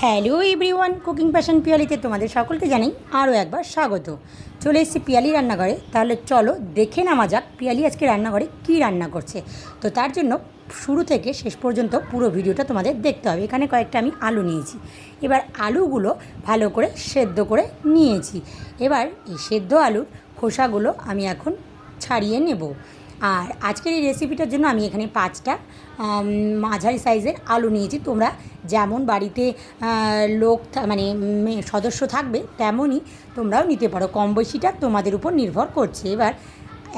Hello everyone, cooking passion পিয়ালিতে তোমাদের সকলকে জানাই আরও একবার স্বাগত। চলে এসেছি পিয়ালি রান্নাঘরে। তাহলে চলো দেখে নেওয়া যাক পিয়ালি আজকে রান্নাঘরে কী রান্না করছে। তো তার জন্য শুরু থেকে শেষ পর্যন্ত পুরো ভিডিওটা তোমাদের দেখতে হবে। এখানে কয়েকটা আমি আলু নিয়েছি। এবার আলুগুলো ভালো করে সেদ্ধ করে নিয়েছি। এবার এই সেদ্ধ আলুর খোসাগুলো আমি এখন ছাড়িয়ে নেব। আর আজকের এই রেসিপিটার জন্য আমি এখানে 5টা মাঝারি সাইজের আলু নিয়েছি। তোমরা যেমন বাড়িতে লোক মানে সদস্য থাকবে তেমনই তোমরাও নিতে পারো, কম বেশিটা তোমাদের উপর নির্ভর করছে। এবার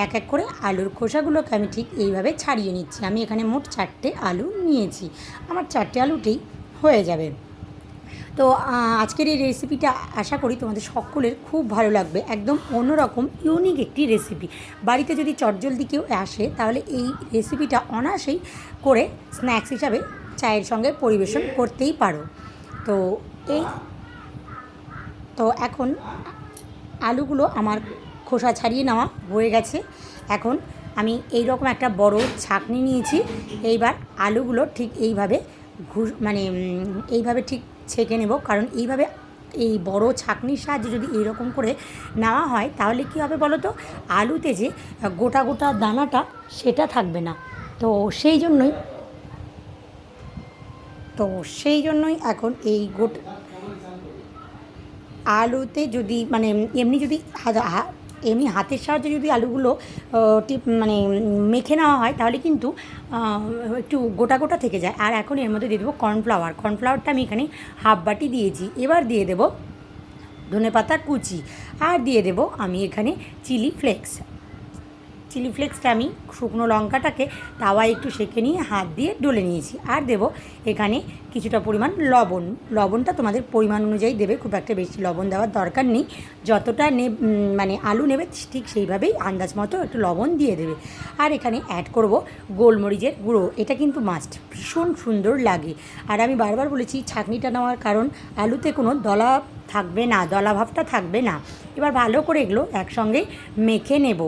এক এক করে আলুর খোসাগুলোকে আমি ঠিক এইভাবে ছাড়িয়ে নিচ্ছি। আমি এখানে মোট 4টে আলু নিয়েছি, আমার 4টে আলুতেই হয়ে যাবে। তো আজকের এই রেসিপিটা আশা করি তোমাদের সকলের খুব ভালো লাগবে। একদম অন্যরকম ইউনিক একটি রেসিপি। বাড়িতে যদি চটজলদি কেউ আসে তাহলে এই রেসিপিটা অনায়াসেই করে স্ন্যাক্স হিসাবে চায়ের সঙ্গে পরিবেশন করতেই পারো। তো এখন আলুগুলো আমার খোসা ছাড়িয়ে নেওয়া হয়ে গেছে। এখন আমি এই রকম একটা বড় ছাঁকনি নিয়েছি। এইবার আলুগুলো ঠিক এইভাবে এইভাবে ঠিক ছেঁকে নেব, কারণ এইভাবে এই বড় ছাঁকনির সাহায্যে যদি এইরকম করে নেওয়া হয় তাহলে কী হবে বলো তো, আলুতে যে গোটা গোটা দানাটা সেটা থাকবে না। তো সেই জন্যই এখন এই আলুতে যদি এমনি হাতের সাহায্যে যদি আলুগুলো মেখে নেওয়া হয় তাহলে কিন্তু একটু গোটা গোটা থেকে যায়। আর এখন এর মধ্যে দিয়ে দেবো কর্নফ্লাওয়ারটা আমি এখানে হাফ বাটি দিয়েছি। এবার দিয়ে দেবো ধনেপাতা কুচি, আর দিয়ে দেবো আমি এখানে চিলি ফ্লেক্সটা আমি শুকনো লঙ্কাটাকে তাওয়ায় একটু সেঁকে নিয়ে হাত দিয়ে ডলে নিয়েছি। আর দেবো এখানে কিছুটা পরিমাণ লবণটা তোমাদের পরিমাণ অনুযায়ী দেবে, খুব একটা বেশি লবণ দেওয়ার দরকার নেই। যতটা আলু নেবে ঠিক সেইভাবেই আন্দাজ মতো একটু লবণ দিয়ে দেবে। আর এখানে অ্যাড করব গোলমরিচের গুঁড়ো, এটা কিন্তু মাস্ট, ভীষণ সুন্দর লাগে। আর আমি বারবার বলেছি ছাঁকনিটা নেওয়ার কারণ আলুতে কোনো দলাভাবটা থাকবে না। এবার ভালো করে এগুলো একসঙ্গে মেখে নেব।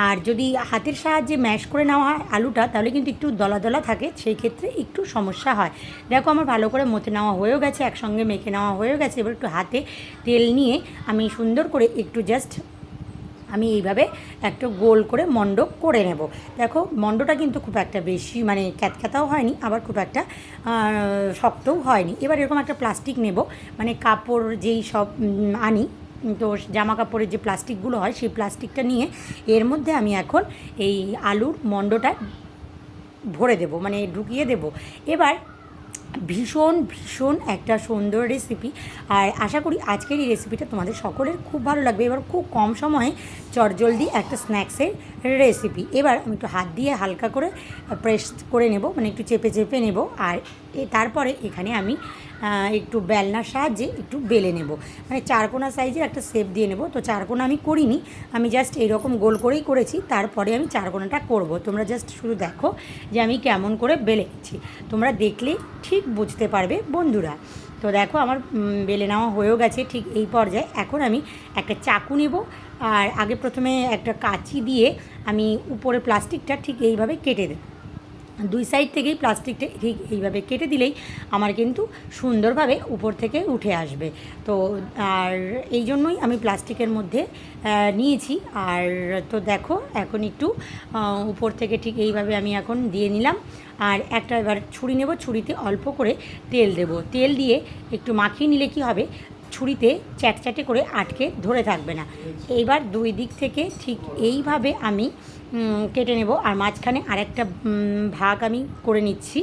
আর যদি হাতের সাহায্যে ম্যাশ করে নেওয়া হয় আলুটা তাহলে কিন্তু একটু দলা থাকে, সেই ক্ষেত্রে একটু সমস্যা হয়। দেখো আমার ভালো করে মথে নেওয়া হয়েও গেছে, একসঙ্গে মেখে নেওয়া হয়েও গেছে। এবার একটু হাতে তেল নিয়ে আমি সুন্দর করে একটু আমি এইভাবে একটু গোল করে মণ্ড করে নেব। দেখো মণ্ডটা কিন্তু খুব একটা বেশি ক্যাতক্যাতাও হয়নি, আবার খুব একটা শক্তও হয়নি। এবার এরকম একটা প্লাস্টিক নেব, কাপড় যেই সব আনি, তো জামা কাপড়ের যে প্লাস্টিকগুলো হয় সেই প্লাস্টিকটা নিয়ে এর মধ্যে আমি এখন এই আলুর মণ্ডটা ভরে দেব, ঢুকিয়ে দেব। এবার ভীষণ একটা সুন্দর রেসিপি। আর আশা করি আজকের এই রেসিপিটা তোমাদের সকলের খুব ভালো লাগবে। এবার খুব কম সময়ে চটজলদি একটা স্ন্যাক্সের রেসিপি। এবার আমি একটু হাত দিয়ে হালকা করে প্রেস করে নেব, একটু চেপে নেব। আর তারপরে এখানে আমি একটু বেলনার সাহায্যে একটু বেলে নেব, চারকোনা সাইজের একটা শেপ দিয়ে নেব। তো চারকোনা আমি করিনি, আমি জাস্ট এইরকম গোল করেই করেছি। তারপরে আমি চারকোনাটা করব। তোমরা জাস্ট শুধু দেখো যে আমি কেমন করে বেলেছি, তোমরা দেখলে ঠিক বুঝতে পারবে বন্ধুরা। তো দেখো আমার বেলে নেওয়া হয়েও গেছে। ঠিক এই পর্যায়ে এখন আমি একটা চাকু নেব, আর আগে প্রথমে একটা কাঁচি দিয়ে আমি উপরে প্লাস্টিকটা ঠিক এইভাবে কেটে দেব। দুই সাইড থেকেই প্লাস্টিকটা ঠিক এইভাবে কেটে দিলেই আমার কিন্তু সুন্দরভাবে উপর থেকে উঠে আসবে। তো আর এই জন্যই আমি প্লাস্টিকের মধ্যে নিয়েছি। আর তো দেখো এখন একটু উপর থেকে ঠিক এইভাবে আমি এখন দিয়ে নিলাম। আর একটা এবার ছুরি নেব, ছুরিতে অল্প করে তেল দেব। তেল দিয়ে একটু মাখিয়ে নিলে কি হবে, ছুরিতে চ্যাটচ্যাটে করে আটকে ধরে থাকবে না। এইবার দুই দিক থেকে ঠিক এইভাবে আমি কেটে নেব। আর মাঝখানে আরেকটা ভাগ আমি করে নিচ্ছি।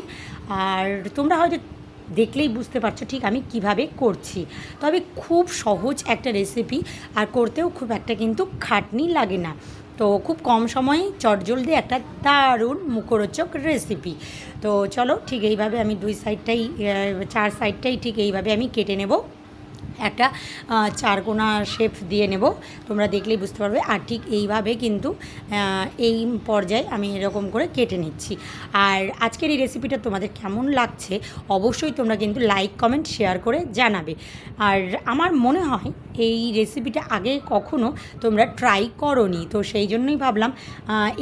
আর তোমরা হয়তো দেখলেই বুঝতে পারছো ঠিক আমি কিভাবে করছি। তবে খুব সহজ একটা রেসিপি, আর করতেও খুব একটা কিন্তু খাটনি লাগে না। তো খুব কম সময়ে চটজলদি একটা দারুণ মুখরোচক রেসিপি। তো চলো ঠিক এইভাবে আমি চার সাইডটাই ঠিক এইভাবে আমি কেটে নেব, একটা চারকোনা শেপ দিয়ে নেব। তোমরা দেখলেই বুঝতে পারবে। আর ঠিক এইভাবে কিন্তু এই পর্যায়ে আমি এরকম করে কেটে নিচ্ছি। আর আজকের এই রেসিপিটা তোমাদের কেমন লাগছে অবশ্যই তোমরা কিন্তু লাইক কমেন্ট শেয়ার করে জানাবে। আর আমার মনে হয় এই রেসিপিটা আগে কখনো তোমরা ট্রাই করোনি, তো সেই জন্যই ভাবলাম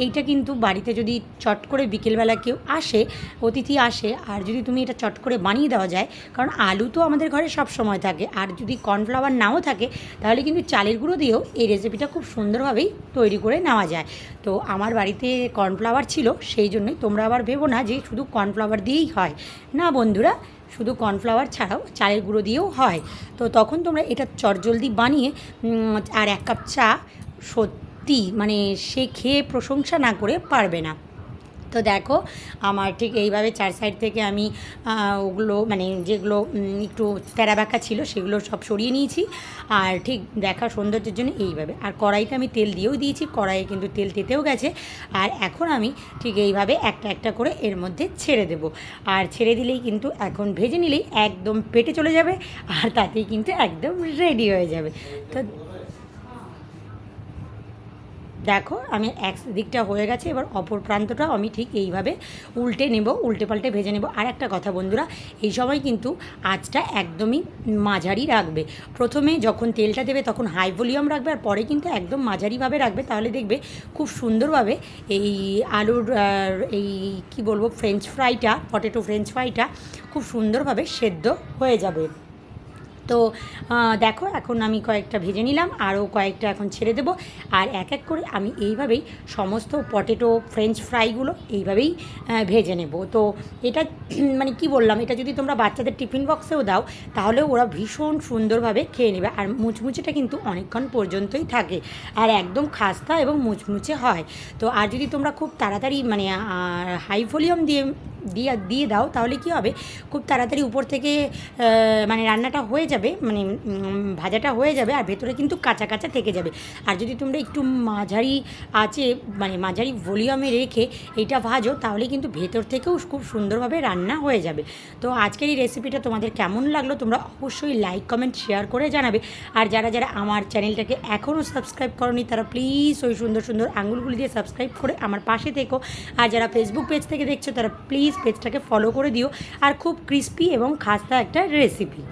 এইটা কিন্তু বাড়িতে যদি চট করে বিকেলবেলা কেউ আসে, অতিথি আসে, আর যদি তুমি এটা চট করে বানিয়ে দেওয়া যায়, কারণ আলু তো আমাদের ঘরে সব সময় থাকে, আর যদি কর্নফ্লাওয়ার নাও থাকে তাহলে কিন্তু চালের গুঁড়ো দিয়েও এই রেসিপিটা খুব সুন্দরভাবেই তৈরি করে নেওয়া যায়। তো আমার বাড়িতে কর্নফ্লাওয়ার ছিল, সেই জন্যই তোমরা আবার ভেবো না যে শুধু কর্নফ্লাওয়ার দিয়েই হয়, না বন্ধুরা, শুধু কর্নফ্লাওয়ার ছাড়াও চালের গুঁড়ো দিয়েও হয়। তো তখন তোমরা এটা চটজলদি বানিয়ে আর 1 কাপ চা, সত্যি মানে সে খেয়ে প্রশংসা না করে পারবে না। তো দেখো আমার ঠিক এইভাবে 4 সাইড থেকে আমি ওগুলো মানে যেগুলো একটু তেড়াবাঁকা ছিল সেগুলো সব সরিয়ে নিয়েছি, আর ঠিক দেখা সৌন্দর্যের জন্য এইভাবে। আর কড়াইতে আমি তেল দিয়েও দিয়েছি, কড়াইয়ে কিন্তু তেল তেতেও গেছে। আর এখন আমি ঠিক এইভাবে একটা একটা করে এর মধ্যে ছেড়ে দেব, আর ছেড়ে দিলেই কিন্তু এখন ভেজে নিলেই একদম পেটে চলে যাবে, আর তাতেই কিন্তু একদম রেডি হয়ে যাবে। তো দেখো আমি এক দিকটা হয়ে গেছে, এবার অপর প্রান্তটাও আমি ঠিক এইভাবে উল্টে নেব, উল্টে পাল্টে ভেজে নেব। আর একটা কথা বন্ধুরা, এই সময় কিন্তু আঁচটা একদমই মাঝারি রাখবে। প্রথমে যখন তেলটা দেবে তখন হাই ভলিউম রাখবে, আর পরে কিন্তু একদম মাঝারিভাবে রাখবে, তাহলে দেখবে খুব সুন্দরভাবে এই আলুর এই কি বলবো ফ্রেঞ্চ ফ্রাইটা, পটেটো ফ্রেঞ্চ ফ্রাইটা খুব সুন্দরভাবে সেদ্ধ হয়ে যাবে। তো দেখো এখন আমি কয়েকটা ভেজে নিলাম, আরও কয়েকটা এখন ছেড়ে দেবো, আর এক এক করে আমি এইভাবেই সমস্ত পটেটো ফ্রেঞ্চ ফ্রাইগুলো এইভাবেই ভেজে নেব। তো এটা মানে কি বললাম, এটা যদি তোমরা বাচ্চাদের টিফিন বক্সেও দাও তাহলে ওরা ভীষণ সুন্দরভাবে খেয়ে নেবে, আর মুচমুচেটা কিন্তু অনেকক্ষণ পর্যন্তই থাকে, আর একদম খাস্তা এবং মুচমুচে হয়। তো আর যদি তোমরা খুব তাড়াতাড়ি মানে হাই ভলিউম দিয়ে দাও তাহলে কি হবে, খুব তাড়াতাড়ি উপর থেকে মানে রান্নাটা হয়ে যাবে, মানে ভাজাটা হয়ে যাবে, আর ভেতরে কিন্তু কাঁচা কাঁচা থেকে যাবে। আর যদি তোমরা একটু মাঝারি আঁচে মানে মাঝারি ভলিউমে রেখে এইটা ভাজো তাহলে কিন্তু ভেতর থেকেও খুব সুন্দরভাবে রান্না হয়ে যাবে। তো আজকের এই রেসিপিটা তোমাদের কেমন লাগলো তোমরা অবশ্যই লাইক কমেন্ট শেয়ার করে জানাবে। আর যারা যারা আমার চ্যানেলটাকে এখনও সাবস্ক্রাইব করোনি তারা প্লিজ ওই সুন্দর সুন্দর আঙুলগুলি দিয়ে সাবস্ক্রাইব করে আমার পাশে থেকো। আর যারা ফেসবুক পেজ থেকে দেখছো তারা প্লিজ পেজটাকে ফলো করে দিও। আর খুব ক্রিস্পি এবং খাস্তা একটা রেসিপি।